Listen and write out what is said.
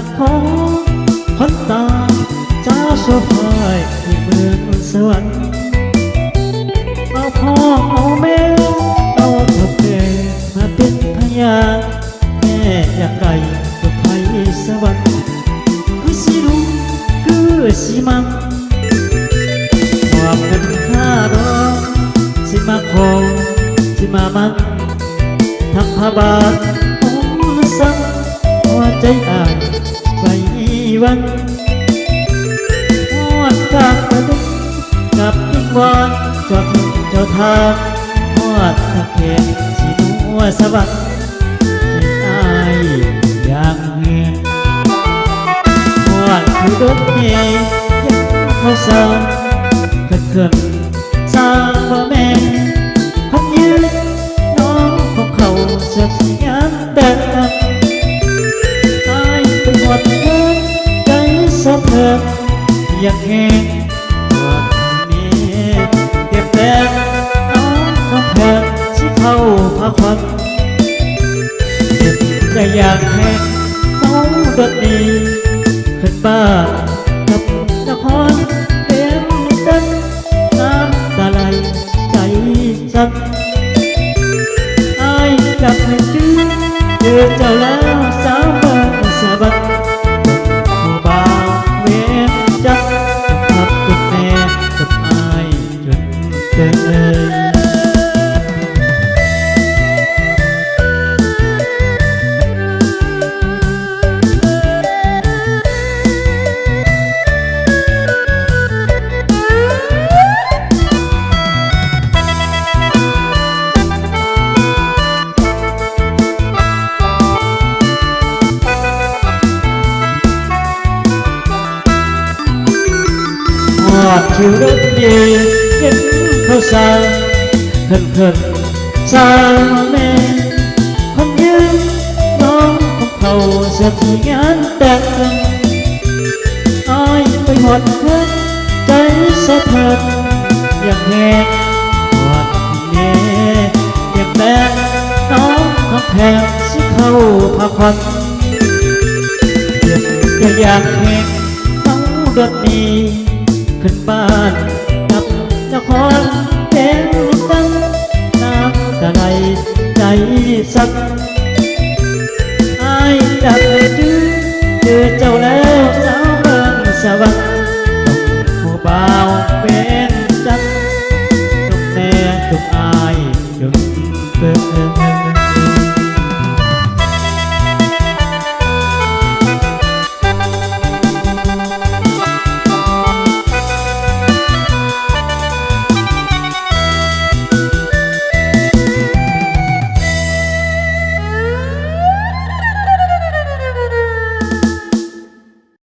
กของคนตาเจ้าโชว์พายที่เมืองสวรรค์เอาพ่อเอาแม่เอาทับเกมาเป็นพยานแม่อยากไก่ตัวไทยสวรรค์คือสิรู้คือสิมันความเป็นค่ารอสิมาขอสิมามันทำพาบาทองซ้ำหัวใจอ่านไปวันหอดกากระดึกกับอิงวอนจอดเจ้าทางหอดตะเคียนสีนัวสวรรค์เป็นอายอย่างเงียหอดคือรถเมย์ยังเขาสานขึ้นสร้างว่าแม่คนยืนน้องของเขาเสียทีงานแต่อายไปหมดเงินใจสะเทือนอยากเห็นวันนี้เก็บแดงน้องน้ำแพงที่เข้าพาควันใจอยากแข่งน้องรถนี้ขึ้นบ้านกับนครเต็มดันน้ำตาไหลใจสั่นอายอยากให้จื้อเจอเจ้าแล้วสาวบ้านสะบัดผู้บ่าวเวียนจักกับจุดแม่กับอายจนเดินหอดคิวรถดีเห็นเขาสร้างขึ้นสร้างแม่คนยืนน้องของเขาเสียทีงานแต่งอายไปหอดเพื่อนใจสะเทือนอย่างแหงหอดเน่อย่างแบงน้องของแพงสิเข้าพาควันก็อยากแหงน้องรถนี้ขึ้นบ้านกับนคร